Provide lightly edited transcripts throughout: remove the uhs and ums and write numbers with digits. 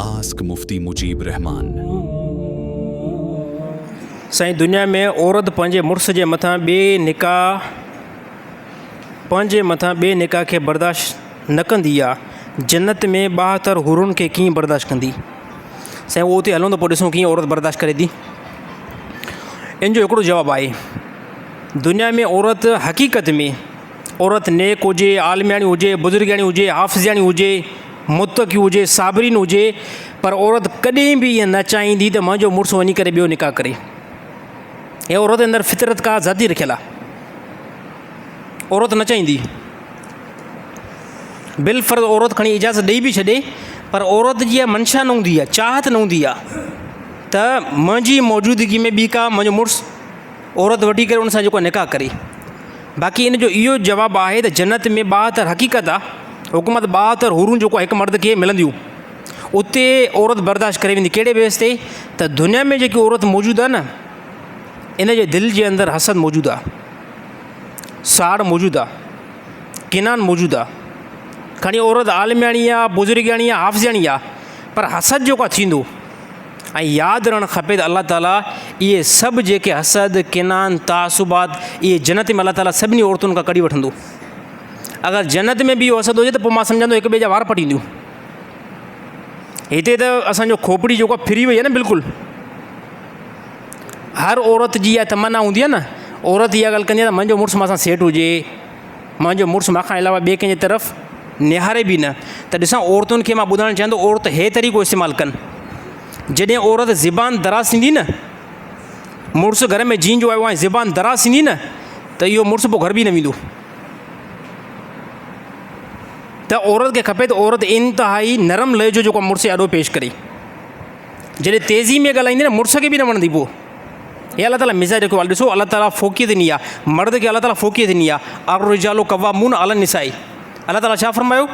Ask मुफ्ती मुजीब रहमान। साईं, दुनिया में औरत पंहिंजे मुड़ुस जे मथां ॿिए निकाह खे बर्दाश्त न कंदी आहे। जन्नत में 72 हुरुनि खे कीअं बर्दाश्त कंदी? साईं, उहो उते हलूं त पोइ ॾिसूं कीअं औरत बर्दाश्त करे थी। इन जो हिकिड़ो जवाबु आहे, दुनिया में औरत हक़ीक़त में औरत नेक हुजे, आलमियाणी हुजे, बुज़ुर्गाणी हुजे, हाफ़िज़ाणी हुजे, मुतक़ी हुजे, साबरीन हुजे, पर औरत कॾहिं बि ईअं न चाहींदी त मुंहिंजो मुड़ुसु वञी करे ॿियो निकाह करे। हे औरत जे अंदरि फितरत का ज़ाती रखियलु आहे। औरत न चाहींदी, बिलफ़र्ज़ औरत खणी इजाज़त ॾेई बि छॾे, पर औरत जी मंशा न हूंदी आहे, चाहत न हूंदी आहे त मुंहिंजी मौजूदगी में ॿी का मुंहिंजो मुड़ुसु औरत वठी करे उन सां जेको निकाह करे। बाक़ी इन जो इहो जवाबु आहे त जन्नत में 72 हक़ीक़त आहे, हुकूमत 72 हुरूं जेको हिकु मर्द खे मिलंदियूं, उते औरत बर्दाश्त करे वेंदी। कहिड़े बेस ते? त दुनिया में जेकी औरत मौजूदु आहे न, इन जे दिलि जे अंदरि हसद मौजूदु आहे, साड़ मौजूदु आहे, किनान मौजूदु आहे। खणी औरत आलमियाणी आहे, बुज़ुर्गाणी आहे, हाफ़िज़ाणी आहे, पर हसद जेको थींदो, ऐं यादि रहणु खपे त अल्लाह ताला इहे सभु जेके हसद, किनान, तासुबात, इहे जन्नत में अल्लाह ताला सभिनी औरतुनि खां कढी वठंदो। अगरि जन्नत में बि इहो हसद हुजे त पोइ मां सम्झंदो हिक ॿिए जा वार पटींदियूं। हिते त असांजो खोपड़ी जेको आहे फिरी वई आहे न बिल्कुलु। हर औरत जी इहा तमन्ना हूंदी आहे न, औरत इहा ॻाल्हि कंदी आहे त मुंहिंजो मुड़ुसु मां सां सेठ हुजे, मुंहिंजो मुड़ुसु मां खां अलावा ॿिए कंहिंजे तरफ़ निहारे बि न। त ॾिसां औरतुनि खे मां ॿुधाइणु चाहींदो, औरत हे तरीक़ो इस्तेमालु कनि। जॾहिं औरत ज़िबान दराज़ थींदी न, मुड़ुसु घर में जीन जो आयो आहे, ज़िबान दराज़ थींदी न, त इहो मुड़ुसु पोइ घर बि न वेंदो। त औरत खे खपे त औरत इंतिहाई नरम लहजो जेको मुड़ुसु ॾाढो पेश करे। जॾहिं तेज़ी में ॻाल्हाईंदी न, मुड़ुस खे बि न वणंदी। पोइ हे अल्लाह ताला मिज़ाज रखियो आहे। ॾिसो, अल्लाह ताला फ़ोक़ियत ॾिनी आहे, मर्द खे अल्लाह ताला फ़ोक़ियत ॾिनी आहे। अर्रिजालु क़व्वामून अला निसाई, अल्लाह ताला छा फ़रमायो?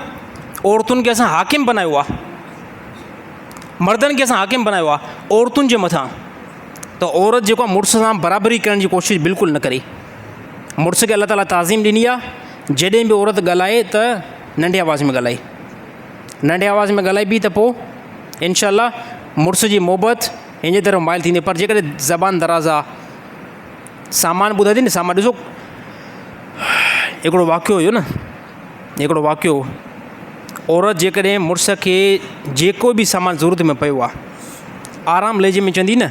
औरतुनि खे असां हाकिम बनायो आहे, मर्दनि खे असां हाकिम बनायो आहे औरतुनि जे मथां। त औरत जेको आहे मुड़ुस सां बराबरी करण जी कोशिशि बिल्कुलु न करे। मुड़ुस खे अल्लाह ताला ताज़ीम ॾिनी आहे। जॾहिं बि औरत ॻाल्हाए त नंढे आवाज़ में ॻाल्हाए, नंढे आवाज़ में ॻाल्हाए बि त पोइ इनशाअल्लाह मुड़ुस जी मोहबत हिन जे तरफ़ माइल थींदी। पर जेकॾहिं ज़बान दराज़ आहे, सामान ॿुधाए थी न, सामान ॾिसो, हिकिड़ो वाक़ियो हुयो न, हिकिड़ो वाक़ियो, औरत जेकॾहिं मुड़ुस खे जेको बि सामान ज़रूरत में पियो आहे, आराम लहजे में चवंदी न,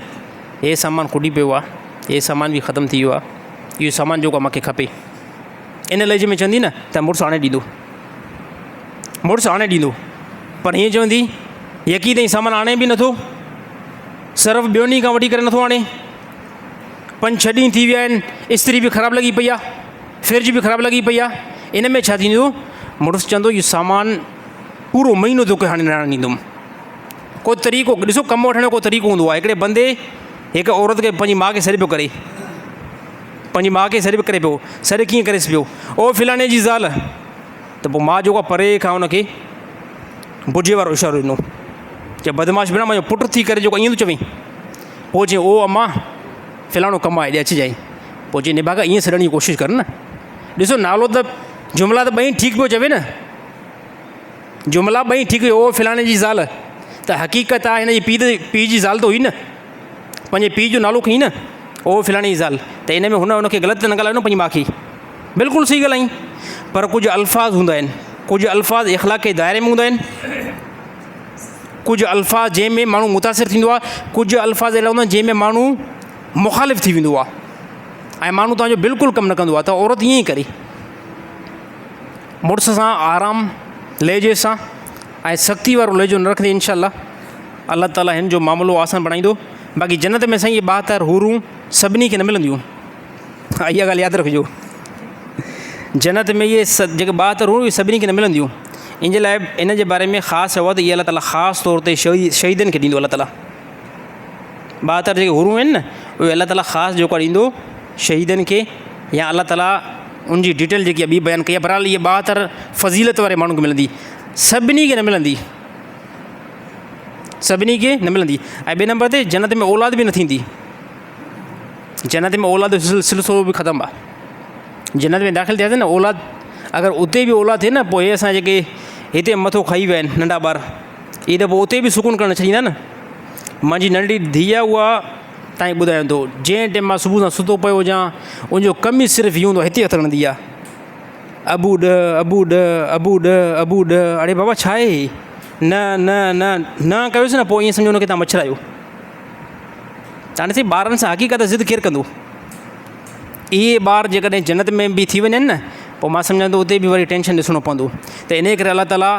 हे सामान खुटी पियो आहे, हे सामान बि ख़तमु थी वियो आहे, इहो सामान जेको मूंखे खपे, इन लहजे में चवंदी न, त मुड़ुसु हाणे ॾींदो, मुड़ुसु हाणे ॾींदो। पर हीअं चवंदी, यकीन ताईं सामान हाणे बि नथो, सिर्फ़ु ॿियो ॾींहं खां वठी करे नथो आणे, 5-6 ॾींहं थी विया आहिनि, इस्त्री बि ख़राबु लॻी पई आहे, फ्रिज बि ख़राबु लॻी पई आहे। इन में छा थींदो? मुड़ुसु चवंदो, इहो सामान पूरो महीनो तोखे हाणे न ॾींदुमि। को तरीक़ो ॾिसो, कमु वठण जो को तरीक़ो हूंदो आहे। हिकिड़े बंदे हिकु औरत खे पंहिंजी माउ खे सॾु पियो करे, पंहिंजी माउ खे सॾु पियो करे पियो। सॾु कीअं करेसि पियो? ओ फिलाणे जी ज़ाल। त पोइ माउ जेको आहे परे खां हुनखे बुझे वारो इशारो ॾिनो, चए बदमाश बिना मुंहिंजो पुटु थी करे जेको ईअं थो चवईं। पोइ चई, ओ अम्मा फिलाणो कमु आहे, अॼु अचिजांइ। पोइ चई, निभागा ईअं सॾण जी कोशिशि कर न। ॾिसो, नालो त जुमिला त ॿई ठीकु पियो चवे न, जुमिला ॿई ठीकु हुयो, ओ फिलाणे जी ज़ाल। त हक़ीक़त आहे हिन जी पीउ जी ज़ाल त हुई न, पंहिंजे पीउ जो नालो खईं न, ओ फिलाणे जी ज़ाल। त इन में हुनखे ग़लति न ॻाल्हायो न पंहिंजी माउ खे, बिल्कुलु सही ॻाल्हाईं। पर कुझु अल्फाज़ हूंदा आहिनि, कुझु अल्फाज़ इख़लाक़ जे दायरे में हूंदा आहिनि, कुझु अल्फाज़ जंहिंमें माण्हू मुतासिर थींदो आहे, कुझु अल्फाज़ अहिड़ा हूंदा आहिनि जंहिंमें माण्हू मुख़ालिफ़ थी वेंदो आहे, ऐं माण्हू तव्हांजो बिल्कुलु कमु न कंदो आहे। त औरत ईअं ई करे, मुड़ुस सां आराम लहजे सां ऐं सख़्ती वारो लहजो न रखंदी, इनशाअल्लाह अल्लाह ताला हिन जो मामिलो आसान बणाईंदो। बाक़ी जन्नत में साईं इहे 72 हुरूं सभिनी खे न मिलंदियूं, इहा ॻाल्हि यादि रखिजो। जन्नत में इहे जेके 72 हुरूं सभिनी खे न मिलंदियूं। इन जे लाइ इन जे बारे में ख़ासि चयो आहे त इहे अल्लाह ताला ख़ासि तौर ते शहीदनि खे ॾींदो। अल्लाह ताला 72 जेके हुरूं आहिनि न, उहे अल्लाह ताला ख़ासि जेको ॾींदो शहीदनि खे, या अल्लाह ताला उनजी डिटेल जेकी आहे ॿी बयानु कई आहे। बहरहाल इहे 72 फ़ज़ीलत वारे माण्हू खे मिलंदी, सभिनी खे न मिलंदी, सभिनी खे न मिलंदी। ऐं ॿिए नंबर ते जन्नत में औलाद बि न थींदी, जन्नत में औलाद जो सिलसिलो बि ख़तमु आहे। जन्नत में दाख़िल थियासीं न, औलाद अगरि उते बि औलाद थिए न, पोइ हे असां जेके हिते मथो खाई विया आहिनि नंढा ॿार, ई दफ़ो उते बि सुकून करणु छॾींदा न। मुंहिंजी नंढी धीउ उहा तव्हांखे ॿुधायां थो, जंहिं टाइम मां सुबुह सां सुतो पियो हुजां उनजो कमु ई सिर्फ़ु इहो हूंदो आहे, हिते हथु हणंदी आहे, अबू ॾ अबू ॾ अबू ॾ अबू ॾ। अड़े बाबा छा आहे, न न न न कयोसि न, पोइ ईअं सम्झो हुनखे तव्हां मछरायो। तव्हां ॾिसी ॿारनि सां हक़ीक़त ज़िद केरु कंदो। इहे ॿार जेकॾहिं जन्नत में बि थी वञनि न, पोइ मां सम्झां थो उते बि वरी टेंशन ॾिसणो पवंदो। त इन करे अलाह ताला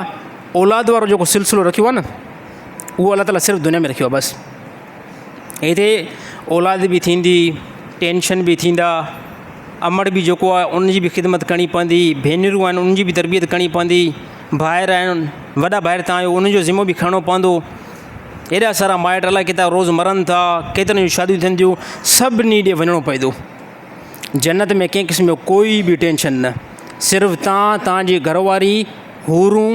औलाद वारो जेको सिलसिलो रखियो आहे न, उहो अलाह ताला सिर्फ़ु दुनिया में रखियो आहे बसि। हिते औलाद बि थींदी, टेंशन बि थींदा, अमड़ बि जेको आहे उनजी बि ख़िदमत करणी पवंदी, भेनरूं आहिनि उनजी बि तरबियत करणी पवंदी, भाइर आहिनि, वॾा भाइर तव्हां आहियो उनजो ज़िमो बि खणणो पवंदो। एॾा सारा माइट अलाए किथां रोज़ु मरनि था, केतिरनि जूं शादियूं थियनि थियूं, सभिनी ॾे वञिणो पए थो। जन्नत में कंहिं क़िस्म जो कोई बि टेंशन न, सिर्फ़ु तव्हां, तव्हांजी घरवारी, हूरूं,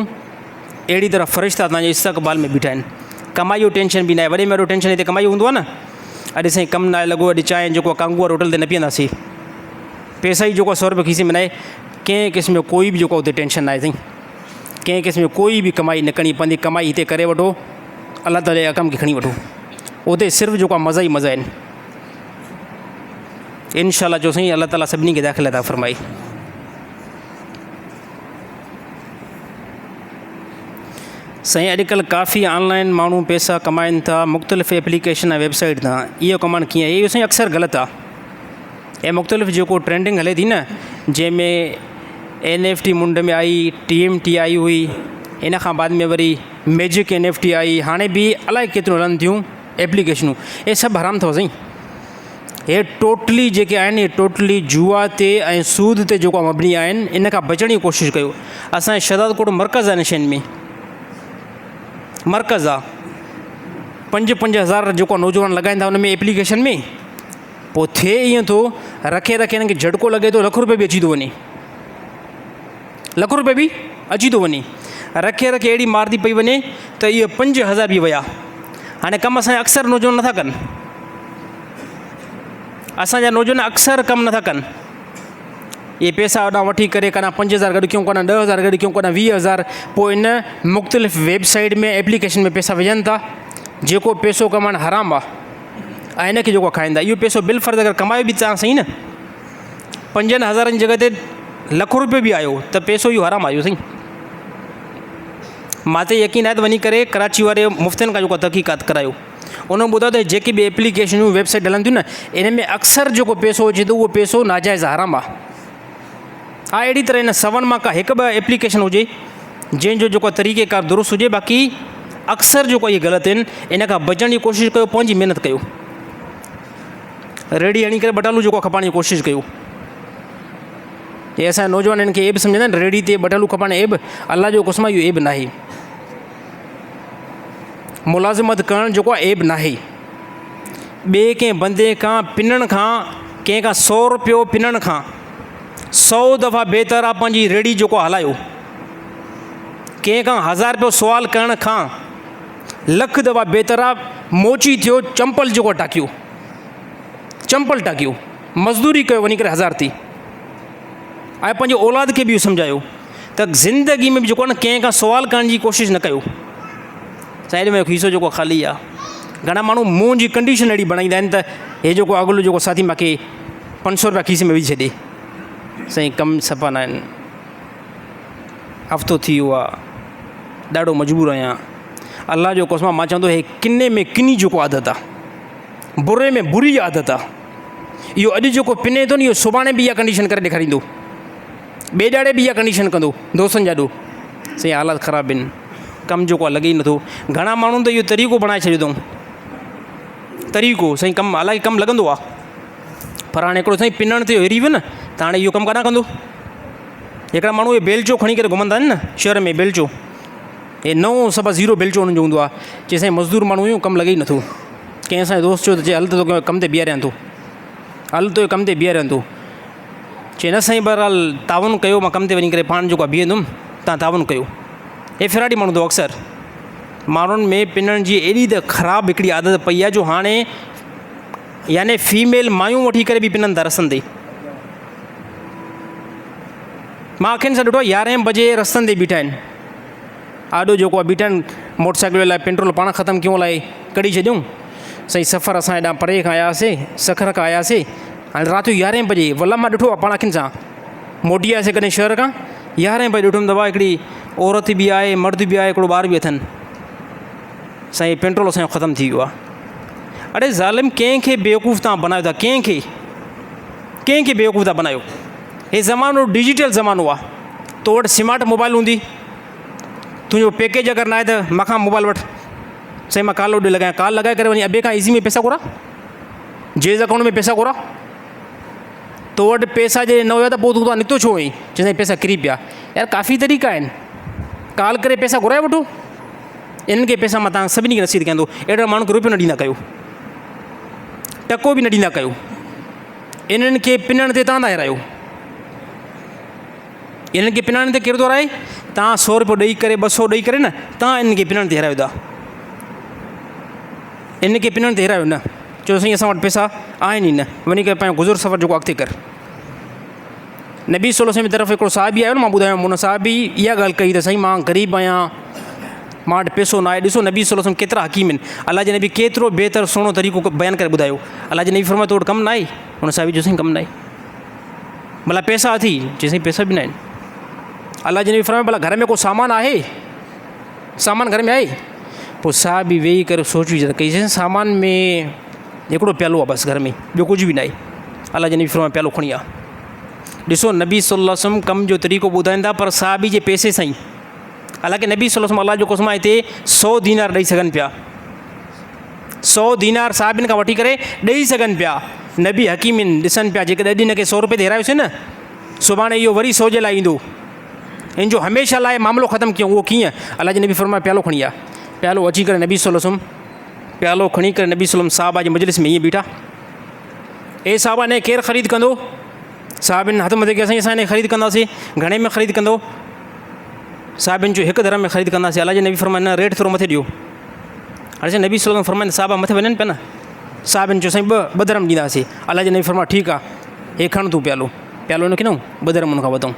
अहिड़ी तरह फ़रिश्ता तव्हांजे इस्तक़बाल में बीठा आहिनि। कमाई जो टेंशन बि न आहे, वॾे में वॾो टेंशन हिते कमाई हूंदो आहे न। अॼु साईं कमु न आहे लॻो, अॼु चांहि जेको कांगू वारो होटल ते न पीअंदासीं, पैसा ई जेको 100 रुपया खीसे में न आहे। कंहिं क़िस्म जो कोई बि जेको हुते टेंशन न आहे साईं, कंहिं क़िस्म जो कोई बि कमाई न करणी पवंदी। कमाई हिते करे वठो, अलाह ताला जे कम खे खणी वठो, उते सिर्फ़ु जेको आहे मज़ा ई मज़ा आहिनि। इंशाअल्लाह जो साईं अलाह ताला सभिनी खे दाख़िल अता फ़रमाई। साईं अॼुकल्ह काफ़ी ऑनलाइन माण्हू पैसा कमाइनि था, मुख़्तलिफ़ एप्लीकेशन ऐं वेबसाइट तां। इहो कमाइणु कीअं आहे, इहो साईं अक्सर ग़लति आहे। ऐं मुख़्तलिफ़ जेको ट्रेंडिंग हले थी न, जंहिंमें NFT मुंड में आई, TMT आई हुई, इन खां बाद में वरी मैजिक NFT आई, हाणे बि अलाए केतिरियूं हलनि थियूं एप्लीकेशनूं, इहे सभु हराम अथव साईं। हे टोटली जेके आहिनि, इहे टोटली जुआ ते ऐं सूद ते जेको मबनी आहिनि, इन खां बचण जी कोशिशि कयो। असांजे शहदादकोट मर्कज़ आहे, नशनि में मर्कज़ आहे, 5-5 हज़ार जेको नौजवान लॻाइनि था उन में एप्लीकेशन में। पोइ थिए ईअं थो, रखे रखे हिननि खे झटको लॻे थो, ₹1 बि अची थो वञे, ₹1 बि अची थो वञे, रखे रखे अहिड़ी मार थी पई वञे त इहे 5,000 बि विया। हाणे कमु असांजा अक्सर नौजवान नथा कनि, असांजा नौजवान अक्सर कमु नथा कनि। इहे पैसा होॾां वठी करे कॾहिं 5,000 गॾु कयूं, कॾहिं 10,000 गॾु कयूं, कॾहिं 20,000, पोइ इन मुख़्तलिफ़ वेबसाइट में एप्लीकेशन में पैसा विझनि था। जेको पैसो कमाइणु हराम आहे ऐं इनखे जेको खाईंदा, इहो पैसो बिलफर्ज़ अगरि कमायो बि तव्हां सही न, 5,000 जी जॻह ते ₹1 बि आयो त पैसो इहो हराम आयो साईं। मां ते यकीन आहे त वञी करे कराची वारे मुफ़्तियुनि खां जेको तहक़ीक़ात करायो, उन ॿुधायो त जेके बि एप्लीकेशनूं वेबसाइट हलनि थियूं न, इन में अक्सर जेको पैसो अचे थो उहो पैसो नाजाइज़ हराम आहे। हा, अहिड़ी तरह इन 100 मां का 1-2 एप्लीकेशन हुजे जंहिंजो जेको तरीक़ेकार दुरुस्त हुजे, बाक़ी अक्सर जेको इहे ग़लति आहिनि। इन खां बचण जी कोशिशि कयो, पंहिंजी महिनत कयो, रेडी हणी करे बटालू जेको खपाइण जी कोशिशि कयो। हे असांजे नौजवाननि खे एब सम्झंदा आहिनि, रेडी ते बटालू खपाइण एब, अलाह जो क़ुस्म इहो एब नाहे। मुलाज़िमत करणु जेको आहे एब नाहे। ॿिए कंहिं बंदे खां पिनण खां, कंहिं खां 100 रुपयो पिनण खां 100 दफ़ा बहितर आहे पंहिंजी रेडी जेको हलायो। कंहिं खां 1000 रुपयो सुवाल करण खां लख दफ़ा बहितर आहे मोची थियो चंपल जेको टाकियो, चंपल टाकियो, मज़दूरी कयो वञी करे 1000 थी। ऐं पंहिंजे औलाद खे बि इहो सम्झायो त ज़िंदगी में बि जेको आहे न, कंहिं खां सुवाल करण जी कोशिशि न कयो। साइड में खीसो जेको ख़ाली आहे। घणा माण्हू मुंहं जी कंडीशन अहिड़ी बणाईंदा आहिनि त हे जेको अॻिलो जेको साथी मूंखे 500 रुपया खीसे में विझी छॾे, साईं कमु सफ़ा न आहिनि, हफ़्तो थी वियो आहे, ॾाढो मजबूर आहियां। अलाह जो क़ुस्म मां चवंदो हे किने में किनी जेको आदत आहे, बुरे में बुरी आदत आहे। इहो अॼु जेको पिने थो न, इहो सुभाणे बि इहा कंडीशन करे ॾेखारींदो, ॿिए ॾाढे बि इहा कंडीशन कंदो दोस्तनि जा ॾो। साईं हालात ख़राबु आहिनि, कमु जेको आहे लॻे ई नथो। घणा माण्हू त इहो तरीक़ो बणाए छॾियो अथऊं, तरीक़ो साईं कमु, हालांकि कमु लॻंदो आहे, पर हाणे हिकिड़ो साईं पिनण ते हिरी वियो न, त हाणे इहो कमु कान कंदो। हिकिड़ा माण्हू इहे बेलचो खणी करे घुमंदा आहिनि न शहर में, बेलचो, हे नओं सभु 0 बेलचो हुननि जो हूंदो आहे। चए साईं मज़दूर माण्हू हुयूं, कमु लॻे ई नथो। कंहिं असांजो दोस्त चयो त चए हल त तोखे कम ते बीहारियां थो, हल तो कम ते बीहारियां थो। चए न साईं बहरहाल तावन कयो, मां कम ते वञी करे पाण जेको आहे बीहंदुमि, तव्हां तावन कयो। हे फिराड़ी माण्हू अथव अक्सर। माण्हुनि में पिनण जी एॾी त ख़राबु हिकिड़ी आदत पई आहे जो हाणे याने फीमेल मायूं वठी करे बि पिननि था रस्तनि ते। मां अखियुनि सां ॾिठो आहे 11 बजे रस्तनि ते बीठा आहिनि, आॾो जेको आहे बीठनि मोटरसाइकिल लाइ पेट्रोल पाण ख़तमु कयूं लाइ कढी छॾियूं साईं। सफ़र असां हेॾा परे खां आयासीं, सखर खां आयासीं, हाणे राति जो 11 बजे वला मां ॾिठो आहे पाण अखियुनि सां मोटी आयासीं कॾहिं शहर खां 11 बजे ॾिठुमि दवा हिकिड़ी औरत बि आहे, मर्द बि आहे, हिकिड़ो ॿार बि अथनि। साईं पेट्रोल असांजो ख़तमु थी वियो आहे। अड़े ज़ालिम कंहिंखे बेवकूफ़ तव्हां बनायो था, कंहिंखे बेवकूफ़ था बनायो। हे ज़मानो डिजिटल ज़मानो आहे। तो वटि स्मार्ट मोबाइल हूंदी, तुंहिंजो पैकेज अगरि न आहे त मूंखां मोबाइल वठि, साईं मां कॉल होॾे लॻायां, कॉल लॻाए करे वञी अॿे खां ईज़ी में पैसा घुरा, जेज़ अकाउंट में पैसा घुरा। तो वटि पैसा जे न हुया त पोइ तूं निकितो छो हुई, चई साईं पैसा किरी पिया। यार काफ़ी तरीक़ा आहिनि, कॉल करे पैसा घुराए वठो। इन्हनि खे पैसा मां तव्हां सभिनी खे रसीद कंदो, अहिड़ा माण्हू खे रुपयो न ॾींदा कयो, टको बि न ॾींदा कयो। इन्हनि खे पिनण ते तव्हां था हिरायो, इन्हनि खे पिनण ते केरु थो हिराए? तव्हां 100 रुपयो ॾेई करे 200 ॾेई करे न, तव्हां इन्हनि खे पिनण ते हिरायो था। इन खे पिनण ते हिरायो न, चयो साईं असां वटि पैसा आहिनि ई न, वञी करे पंहिंजो गुज़र सफ़र जेको अॻिते कर। नबी सल्लल्लाहु अलैहि वसल्लम जी तरफ़ हिकिड़ो साहिबी आयो न, मां ॿुधायो हुन साहिबी इहा ॻाल्हि कई त साईं मां ग़रीब आहियां, मां वटि पैसो न आहे। ॾिसो नबी सल्लल्लाहु अलैहि वसल्लम केतिरा हकीम आहिनि, अलाह जे नबी केतिरो बहितर सुहिणो तरीक़ो बयानु करे ॿुधायो। अलाह जे नबी फरमायो तो वटि कमु न आहे? हुन साहिबी जो साईं कमु न आहे। भला पैसा अथई? चई साईं पैसा बि न आहिनि। अलाह जे नबी फरमायो भला घर में को सामान आहे? सामान घर में आहे? पोइ साहिबी वेही करे सोची वीचार कई, चई सामान में हिकिड़ो प्यालो आहे बसि घर में, ॿियो कुझु बि न आहे। अलाह जे नबी फरमायो प्यालो खणी आ। ॾिसो नबी सल्लल्लाहु अलैहि वसल्लम कम जो तरीक़ो ॿुधाईंदा, पर साहिबी जे पैसे साईं। हालांकि नबी सल्लल्लाहु अलैहि वसल्लम अलाह जो कसम आहे हिते 100 दीनार ॾेई सघनि पिया, 100 दीनार साहिबिन खां वठी करे ॾेई सघनि पिया। नबी हकीमिन ॾिसनि पिया, जेकॾहिं अॼु हिन खे 100 रुपए ते हिरायोसीं न, सुभाणे इहो वरी 100 जे लाइ ईंदो, इन जो हमेशह लाइ मामिलो ख़तमु कयूं। उहो कीअं? अलाह जे नबी फरमायो प्यालो खणी आ। प्यालो अची करे नबी सल्लल्लाहु अलैहि वसल्लम प्यालो खणी करे नबी सल्लल्लाहु अलैहि वसल्लम साहबा जे मजलिस में ईअं बीठा। ए साहबा ने केरु ख़रीद कंदो? साहिबिन हथ मथे कया, असां हिन ख़रीद कंदासीं। घणे में ख़रीद कंदो? साहिबिन जो 1 दरम में ख़रीद कंदासीं। अलाह जे नबी फरमायो न रेट थोरो मथे ॾियो। हाणे नबी सल्लल्लाहु अलैहि वसल्लम फरमाइनि साहबा मथे वञनि पिया न, साहिबिन जो साईं 2 दरम ॾींदासीं। अलाह जे नबी फरमायो ठीकु आहे, हे खण तूं प्यालो न किनऊं 2 दरम हुन खां वधूं।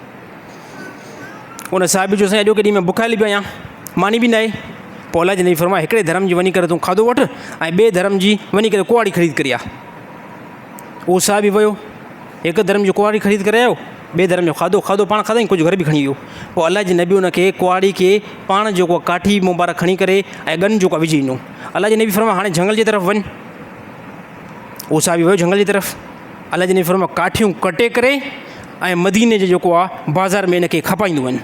उन साहिब जो साईं अॼो केॾी में बुखाइली बि आहियां, मानी बि न आहे। पोइ अलाह जे नबी फरमायो हिकिड़े धर्म जी वञी करे तूं खाधो वठि ऐं ॿिए धर्म जी वञी करे कुआड़ी ख़रीद करी आहे। उहो साहिबी वियो, 1 धर्म जी कुआड़ी ख़रीद करे आयो, ॿिए धर्म जो खाधो पाण खाधईं, कुझु घर बि खणी वियो। पोइ अलाह जे नबी उनखे कुआड़ी खे पाण जेको काठी मुबारक खणी करे ऐं गन जेको विझी ॾिनो। अलाह जे नबी फरमायो हाणे झंगल जे तरफ़ वञ। उहो साहिबी वियो झंगल जी तरफ़। अलाह जे नबी फरमायो काठियूं कटे करे ऐं मदीने जो जेको आहे बाज़ार में इनखे खपाईंदो वञ।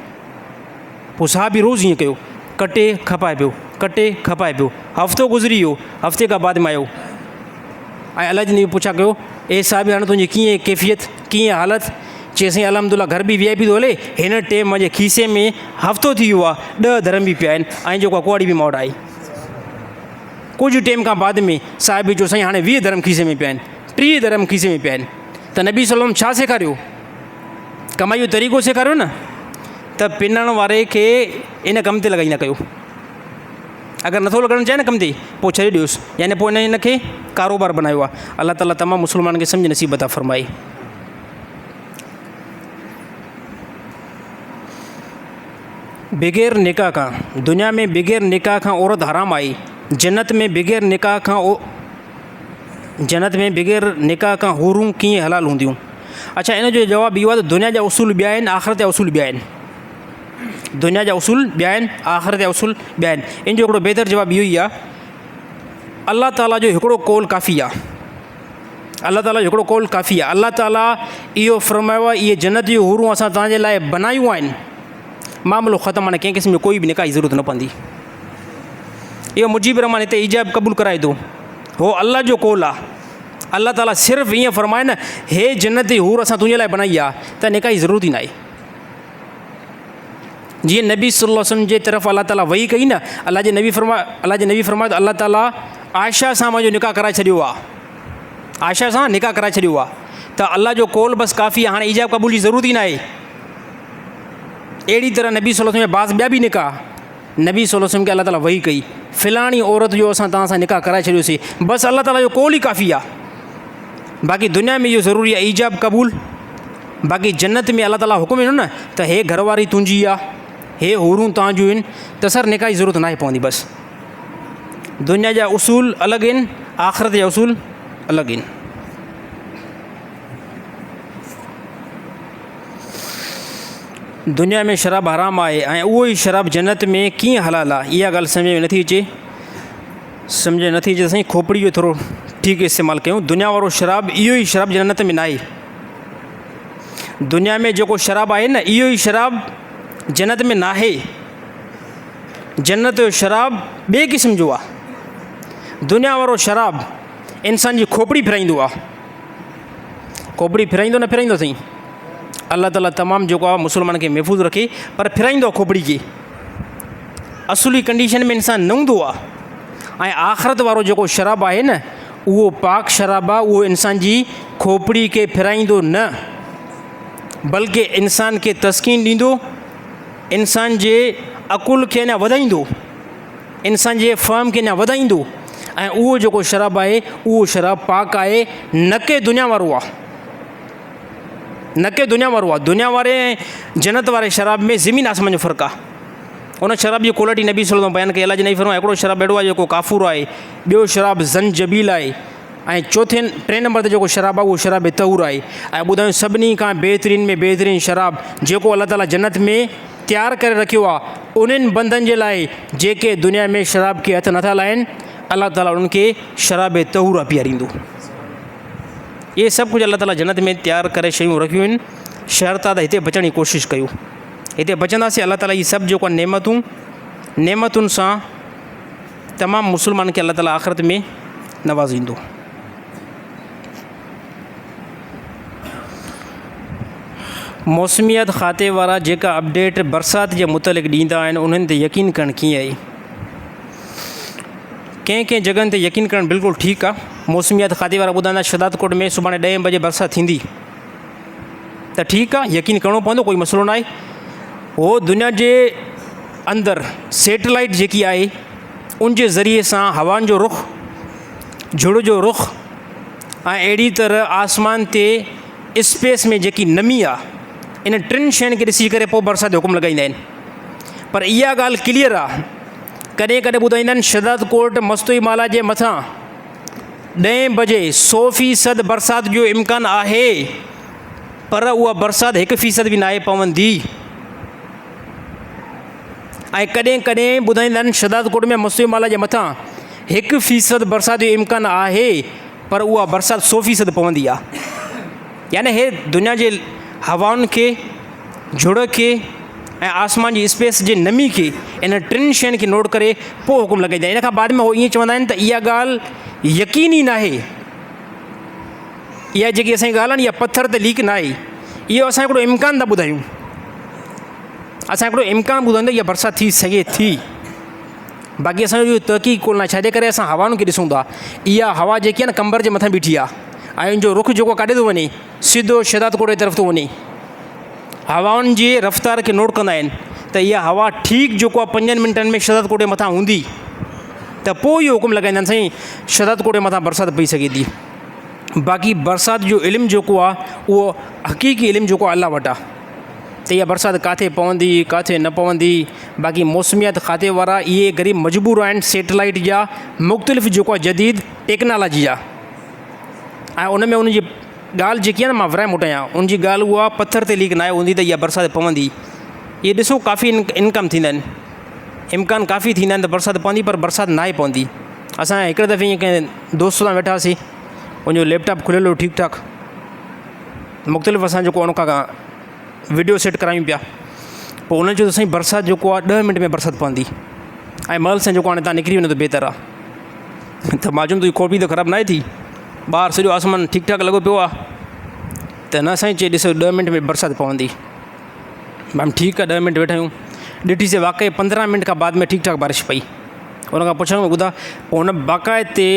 पोइ साहिबी रोज़ु ईअं कयो, कटे खपाए पियो। हफ़्तो गुज़री वियो, हफ़्ते खां बाद में आयो ऐं अलाह जे नबी पुछा कयो, ए साहिबी हाणे तुंहिंजी कीअं कैफ़ियत, कीअं हालत? चई साईं अल्हम्दुलिल्लाह घर बि VIP थो हले, हिन टाइम जे खीसे में हफ़्तो थी वियो आहे, 10 धर्म बि पिया आहिनि ऐं जेको कुआड़ी बि मां वटि आई। कुझु टाइम खां बाद में साहिबी जो साईं हाणे 20 धर्म खीसे में पिया आहिनि, 30 धर्म खीसे में पिया आहिनि। त नबी सल्लल्लाहु अलैहि वसल्लम छा सेखारियो? कमाई जो तरीक़ो सेखारियो न, त पिनण वारे खे इन कम ते लॻाई न कयो। अगरि नथो लॻणु चाहे न कम ते, पोइ छॾे ॾियोसि, यानी पोइ इन खे कारोबार बनायो आहे। अलाह ताला तमामु मुस्लमाननि खे सम्झ नसीब अता फ़रमाए। बग़ैर निकाह खां दुनिया में बग़ैर निकाह खां औरत हराम आई, जन्नत में बग़ैर निकाह खां हूरूं कीअं हलाल हूंदियूं? अच्छा, इन जो जवाबु इहो आहे त दुनिया जा उसूल ॿिया आहिनि, आख़िरत जा उसूल ॿिया आहिनि। दुनिया जा उसूल ॿिया आहिनि, आख़िरत जा उसूल ॿिया आहिनि। इन जो हिकिड़ो बहितर जवाबु इहो ई आहे, अल्लाह ताला जो हिकिड़ो कौल काफ़ी आहे। अल्लाह ताला जो हिकिड़ो कौल काफ़ी आहे। अल्लाह ताला इहो फ़रमायो आहे, इहे जन्नत जूं हूरूं असां तव्हांजे लाइ बनायूं आहिनि, मामिलो ख़तमु। हाणे कंहिं क़िस्म जो कोई बि निकाह जी ज़रूरत न पवंदी। इहो मुजीब रहमान हिते ईजाब क़बूल कराए थो, हो अल्लाह जो कौल आहे। अल्लाह ताला सिर्फ़ु ईअं फ़रमाए न, हे जन्नत जी हूर असां तुंहिंजे लाइ बनाई आहे, त निकाह जी ज़रूरत ई न आहे। जीअं नबी सल्लल्लाहु अलैहि वसल्लम जे तरफ़ अल्लाह ताला वही कई न, अल्लाह जे नबी फरमायो त अल्लाह ताला आयशा सां मुंहिंजो निकाह कराए छॾियो आहे, आयशा सां निकाह कराए छॾियो आहे। त अल्लाह जो कौल बसि काफ़ी आहे, हाणे ईजाब क़बूल जी ज़रूरत ई न आहे। अहिड़ी तरह नबी सल्लल्लाहु अलैहि वसल्लम बाज़ ॿिया बि निकाह नबी सल्लल्लाहु अलैहि वसल्लम खे अल्लाह ताला वही कई, फ़िलाणी औरत जो असां तव्हां सां निकाह कराए छॾियोसीं, बसि अल्लाह ताला जो कौल ई काफ़ी आहे। बाक़ी दुनिया में इहो ज़रूरी आहे ईजाब क़बूल। बाक़ी जन्नत में अल्लाह ताला हुकुम ॾिनो न त हे घरवारी तुंहिंजी आहे, हे हूरूं तव्हां जूं आहिनि त सर निकाह जी ज़रूरत नाहे पवंदी। बसि दुनिया जा उसूल अलॻि आहिनि, आख़िरत जा उसूल अलॻि आहिनि। दुनिया में शराब हराम आहे ऐं उहो ई शराब जन्नत में कीअं हलाल आहे, इहा ॻाल्हि सम्झ में नथी अचे। सम्झ नथी अचे त साईं खोपड़ी जो थोरो ठीकु इस्तेमालु कयूं। दुनिया वारो शराब इहो ई शराब जन्नत में न आहे। दुनिया में जेको शराब आहे न, इहो ई शराब जन्नत में न आहे। जन्नत जो शराब ॿिए क़िस्म जो आहे। दुनिया वारो शराब इंसान जी खोपड़ी फिराईंदो आहे। खोपड़ी फिराईंदो न फिराईंदो साईं? अल्लाह ताला तमामु जेको आहे मुस्लमान खे महफ़ूज़ रखे, पर फिराईंदो आहे खोपड़ी खे। असुली कंडीशन में इंसानु न हूंदो आहे। ऐं आख़िरत वारो जेको शराब आहे न, उहो पाक शराब आहे। उहो इंसान जी खोपड़ी खे फिराईंदो न, बल्कि इंसान खे तस्कीन ॾींदो, इंसान जे अक़ुल खे अञा वधाईंदो, इंसान जे फ़हम खे अञा वधाईंदो। ऐं उहो जेको शराब आहे, उहो शराब पाक आहे, न के दुनिया वारो आहे, न के दुनिया वारो आहे। दुनिया वारे ऐं जन्नत वारे शराब में ज़मीन आसमान जो फ़र्क़ु आहे। उन शराब जी क्वालिटी नबी सल्लल्लाहु अलैहि वसल्लम बयानु कई। अल्लाह जी नबी फरमाए हिकिड़ो शराब अहिड़ो आहे जेको काफ़ूर आहे, ॿियो शराब ज़ंजबील आहे, ऐं टे नंबर ते जेको शराब आहे उहो शराब तहूर आहे। ऐं ॿुधायूं सभिनी खां बहितरीन में बहितरीन शराब जेको अल्लाह ताला जन्नत में तयारु करे रखियो आहे उन्हनि बंदनि जे लाइ जेके दुनिया में शराब खे हथु नथा लाइनि, अल्लाह ताला उन्हनि खे शराब तहूर पीआरींदो। इहे सभु कुझु अल्लाह ताला जन्नत में तयारु करे शयूं रखियूं आहिनि। शर्त आहे त हिते बचण जी कोशिशि कयूं। हिते बचंदासीं, अल्लाह ताला इहे सभु जेको आहे नेमतुनि सां तमामु मुस्लमान खे अल्लाह ताला आख़िरत में नवाज़ींदो। मौसमियात खाते वारा जेका अपडेट बरसाति जे मुतलिक़ ॾींदा आहिनि उन्हनि ते यकीन करणु कीअं आहे? कंहिं जॻहियुनि ते यकीन करणु बिल्कुलु ठीकु आहे। मौसमियात खाते वारा ॿुधाईंदा शहदादकोट में सुभाणे 10 बजे बरसाति थींदी, त ठीकु आहे, यकीन करिणो पवंदो, कोई मसइलो न आहे। उहो दुनिया जे अंदरि सैटेलाइट जेकी आहे उनजे ज़रिए सां हवाउनि जो रुख़, झुड़ जो रुख़ ऐं अहिड़ी तरह आसमान ते स्पेस में जेकी नमी आहे, इन टिनि शयुनि खे ॾिसी करे पोइ बरसाति जो हुकुम लॻाईंदा आहिनि। पर इहा ॻाल्हि क्लियर आहे, कॾहिं कॾहिं ॿुधाईंदा आहिनि शहदादकोट मस्तूईमाला जे मथां 10 बजे 100% बरसाति जो इम्कानु आहे, पर उहा बरसाति 1% बि न आहे पवंदी। ऐं कॾहिं कॾहिं ॿुधाईंदा आहिनि शहदादकोट में मस्तूईमाला जे मथां 1% बरसाति जो इम्कानु आहे, पर उहा बरसाति 100% पवंदी आहे। यानी हे दुनिया जे हवाउनि खे, झुड़ खे ऐं आसमान जी स्पेस जे नमी खे, इन टिनि शयुनि खे नोट करे पोइ हुकुम लॻाईंदा आहिनि। इन खां बाद में उहो ईअं चवंदा आहिनि त इहा ॻाल्हि यकीनी न आहे, इहा जेकी असांजी ॻाल्हि आहे इहा पथर ते लीक न आहे, इहो असां हिकिड़ो इम्कानु था ॿुधायूं। असां हिकिड़ो इम्कानु ॿुधाईंदा इहा बरसाति थी सघे थी। बाक़ी असांजो इहो तहक़ीक़ कोन आहे, छाजे करे असां हवाउनि खे ॾिसूं था। इहा हवा जेकी आहे न कंबर जे मथां बीठी आहे ऐं उनजो रुख़ जेको काॾे थो वञे, सिधो शहदादकोट जी तरफ़ थो वञे। हवाउनि जे रफ़्तार खे नोट कंदा आहिनि त इहा हवा ठीकु जेको आहे 5 मिंटनि में शहदादकोट जे मथां हूंदी, त पोइ इहो हुकुम लॻाईंदा आहिनि साईं शहदादकोट जे मथां बरसाति पई सघे थी। बाक़ी बरसाति जो इल्मु जेको आहे उहो हक़ीक़ी इल्मु जेको आहे अल्लाह वटि आहे, त इहा बरसाति किथे पवंदी किथे न पवंदी। बाक़ी मौसमियात खाते वारा इहे ग़रीब मजबूर आहिनि सैटेलाइट जा मुख़्तलिफ़ जेको आहे जदीद टेक्नोलॉजी जा, ऐं उन में उनजी ॻाल्हि जेकी आहे न मां विराए मोटायां, उनजी ॻाल्हि उहा पथर ते लीक न आहे हूंदी त इहा बरसाति पवंदी। इहे ॾिसो काफ़ी इनकम थींदा आहिनि, इम्कान काफ़ी थींदा आहिनि त बरसाति पवंदी, पर बरसाति न आहे पवंदी। असां हिकिड़े दफ़े ईअं कंहिं दोस्त सां वेठासीं, उनजो लैपटॉप खुलियल हुओ ठीकु ठाक, मुख़्तलिफ़ असां जेको उन खां वीडियो सेट करायूं पिया, पोइ उन चयो त साईं बरसाति जेको आहे 10 मिंट में बरसाति पवंदी, ऐं महल सां जेको हाणे तव्हां निकिरी वञो त बहितर आहे। त मां चयुमि तुंहिंजी खोपड़ी त ख़राबु न आहे थी, ॿाहिरि सॼो आसमान ठीकु ठाक लॻो पियो आहे, त न साईं चई ॾिसो 10 मिंट में बरसाति पवंदी। मैम ठीकु आहे, 10 मिंट वेठा आहियूं, ॾिठीसीं वाक़ई 15 मिंट खां बाद में ठीकु ठाक बारिश पई। उन खां पुछण में ॿुधा, पोइ हुन बाक़ाइदे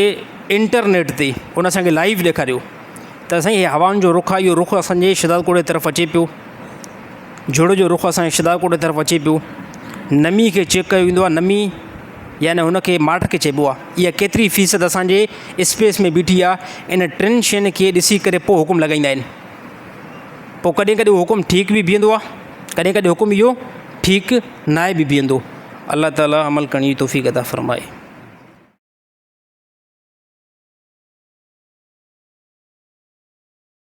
इंटरनेट ते उन असांखे लाइव ॾेखारियो त साईं हे हवाउनि जो रुख़ आहे, इहो रुख़ असांजे शहदादकोट जी तरफ़ अचे पियो, झुड़ जो रुख़ असांजे शहदादकोट जी तरफ़ अचे पियो। नमी खे चेक कयो वेंदो आहे, नमी यानी हुनखे माठ खे चइबो आहे, इहा केतिरी फ़ीसद असांजे स्पेस में बीठी आहे। इन 3 शयुनि खे ॾिसी करे पोइ हुकुम लॻाईंदा आहिनि। पोइ कॾहिं कॾहिं हुकुम ठीकु बि बीहंदो आहे, कॾहिं कॾहिं हुकुम इहो ठीक नाए भी बीहंदो। अल्लाह ताला अमल करण जी तौफ़ीक़ अता फ़रमाए।